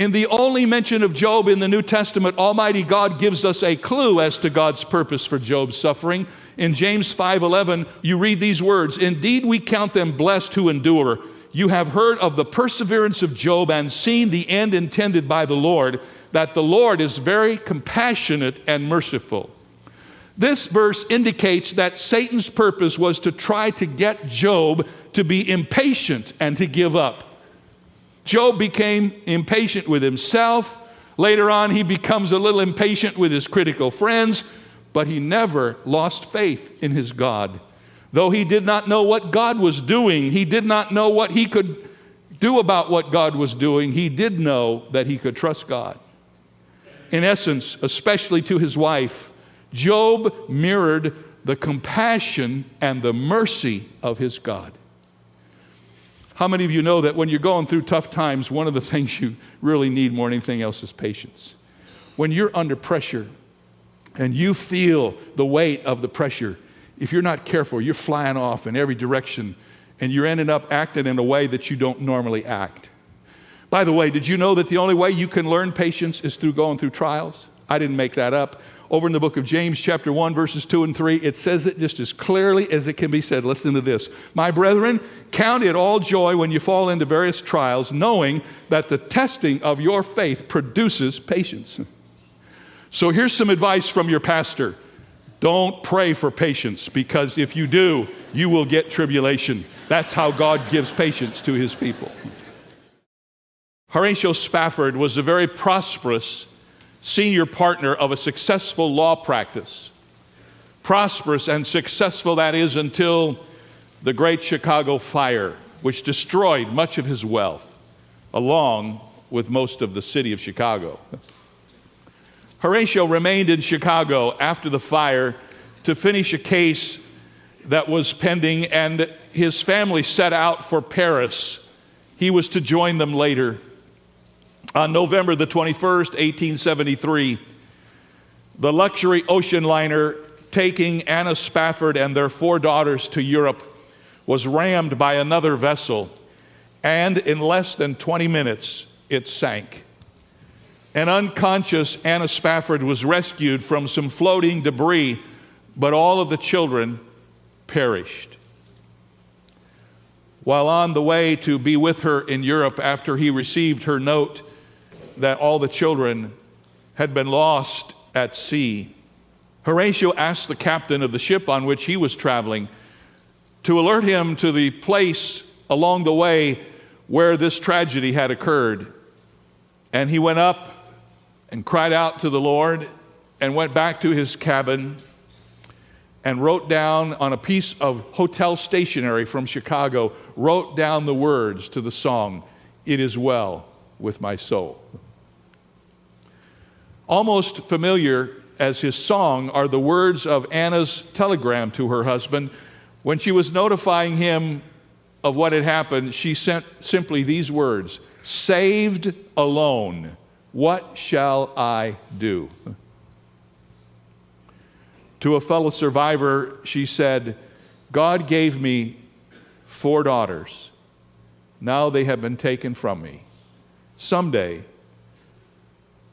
In the only mention of Job in the New Testament, Almighty God gives us a clue as to God's purpose for Job's suffering. In James 5:11, you read these words, "Indeed, we count them blessed who endure. You have heard of the perseverance of Job and seen the end intended by the Lord, that the Lord is very compassionate and merciful." This verse indicates that Satan's purpose was to try to get Job to be impatient and to give up. Job became impatient with himself. Later on, he becomes a little impatient with his critical friends, but he never lost faith in his God. Though he did not know what God was doing, he did not know what he could do about what God was doing, he did know that he could trust God. In essence, especially to his wife, Job mirrored the compassion and the mercy of his God. How many of you know that when you're going through tough times, one of the things you really need more than anything else is patience? When you're under pressure and you feel the weight of the pressure, if you're not careful, you're flying off in every direction and you're ending up acting in a way that you don't normally act. By the way, did you know that the only way you can learn patience is through going through trials? I didn't make that up. Over in the book of James, chapter 1, verses 2 and 3, it says it just as clearly as it can be said. Listen to this. "My brethren, count it all joy when you fall into various trials, knowing that the testing of your faith produces patience." So here's some advice from your pastor. Don't pray for patience, because if you do, you will get tribulation. That's how God gives patience to his people. Horatio Spafford was a very prosperous senior partner of a successful law practice. Prosperous and successful, that is, until the Great Chicago Fire, which destroyed much of his wealth, along with most of the city of Chicago. Horatio remained in Chicago after the fire to finish a case that was pending, and his family set out for Paris. He was to join them later. On November the 21st, 1873, the luxury ocean liner taking Anna Spafford and their 4 daughters to Europe was rammed by another vessel, and in less than 20 minutes, it sank. An unconscious Anna Spafford was rescued from some floating debris, but all of the children perished. While on the way to be with her in Europe after he received her note that all the children had been lost at sea, Horatio asked the captain of the ship on which he was traveling to alert him to the place along the way where this tragedy had occurred. And he went up and cried out to the Lord and went back to his cabin and wrote down on a piece of hotel stationery from Chicago, wrote down the words to the song, "It Is Well With My Soul." Almost familiar as his song are the words of Anna's telegram to her husband. When she was notifying him of what had happened, she sent simply these words, "Saved alone, what shall I do?" To a fellow survivor, she said, "God gave me 4 daughters. Now they have been taken from me. Someday,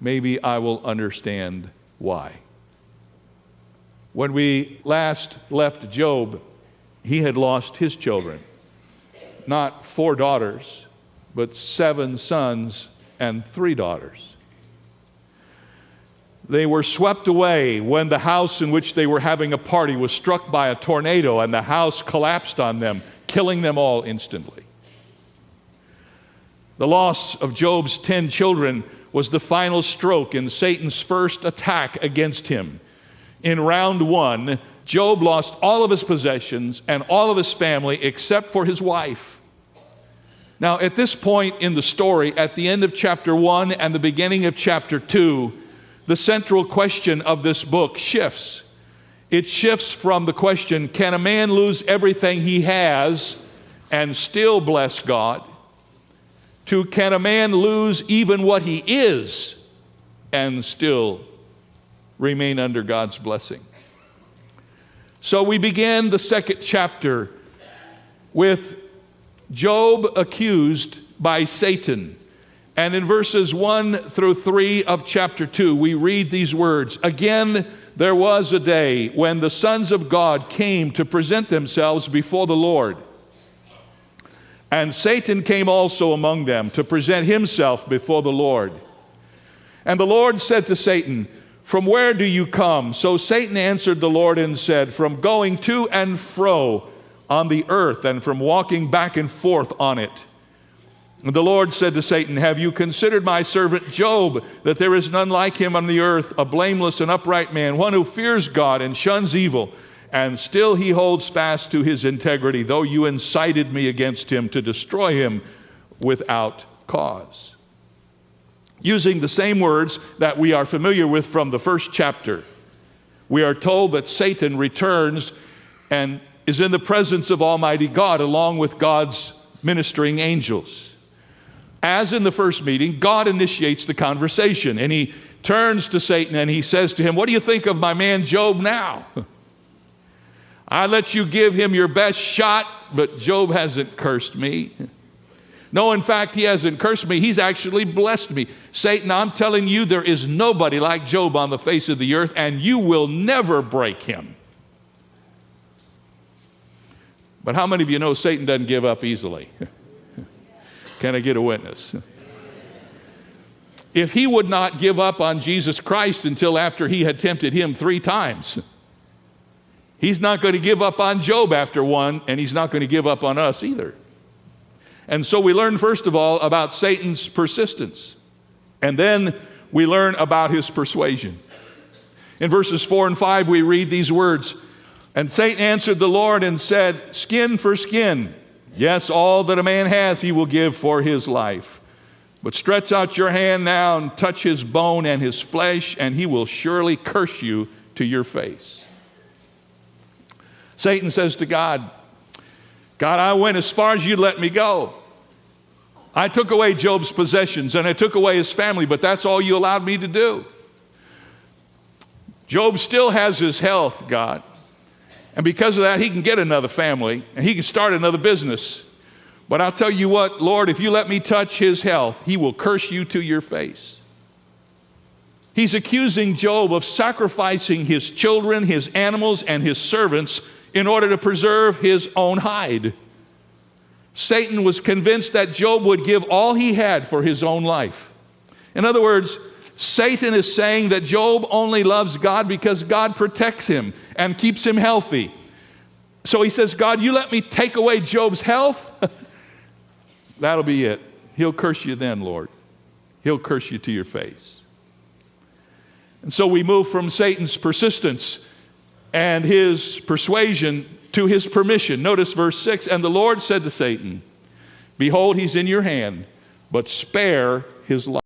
maybe I will understand why." When we last left Job, he had lost his children. Not 4 daughters, but 7 sons and 3 daughters. They were swept away when the house in which they were having a party was struck by a tornado, and the house collapsed on them, killing them all instantly. The loss of Job's 10 children was the final stroke in Satan's first attack against him. In round 1, Job lost all of his possessions and all of his family except for his wife. Now, at this point in the story, at the end of chapter 1 and the beginning of chapter 2, the central question of this book shifts. It shifts from the question, can a man lose everything he has and still bless God? To can a man lose even what he is and still remain under God's blessing? So we began the second chapter with Job accused by Satan. And in verses 1 through 3 of chapter 2, we read these words, "Again, there was a day when the sons of God came to present themselves before the Lord. And Satan came also among them to present himself before the Lord. And the Lord said to Satan, 'From where do you come?' So Satan answered the Lord and said, 'From going to and fro on the earth, and from walking back and forth on it.' And the Lord said to Satan, 'Have you considered my servant Job, that there is none like him on the earth, a blameless and upright man, one who fears God and shuns evil? And still he holds fast to his integrity, though you incited me against him to destroy him without cause.'" Using the same words that we are familiar with from the first chapter, we are told that Satan returns and is in the presence of Almighty God along with God's ministering angels. As in the first meeting, God initiates the conversation, and he turns to Satan and he says to him, "What do you think of my man Job now? I let you give him your best shot, but Job hasn't cursed me. No, in fact, he hasn't cursed me. He's actually blessed me. Satan, I'm telling you, there is nobody like Job on the face of the earth, and you will never break him." But how many of you know Satan doesn't give up easily? Can I get a witness? If he would not give up on Jesus Christ until after he had tempted him 3 times, he's not going to give up on Job after one, and he's not going to give up on us either. And so we learn, first of all, about Satan's persistence. And then we learn about his persuasion. In verses 4 and 5, we read these words, "And Satan answered the Lord and said, 'Skin for skin. Yes, all that a man has he will give for his life. But stretch out your hand now and touch his bone and his flesh, and he will surely curse you to your face.'" Satan says to God, "God, I went as far as you let me go. I took away Job's possessions and I took away his family, but that's all you allowed me to do. Job still has his health, God. And because of that, he can get another family and he can start another business. But I'll tell you what, Lord, if you let me touch his health, he will curse you to your face." He's accusing Job of sacrificing his children, his animals, and his servants in order to preserve his own hide. Satan was convinced that Job would give all he had for his own life. In other words, Satan is saying that Job only loves God because God protects him and keeps him healthy. So he says, "God, you let me take away Job's health? That'll be it. He'll curse you then, Lord. He'll curse you to your face." And so we move from Satan's persistence and his persuasion to his permission. Notice verse 6, "And the Lord said to Satan, 'Behold, he's in your hand, but spare his life.'"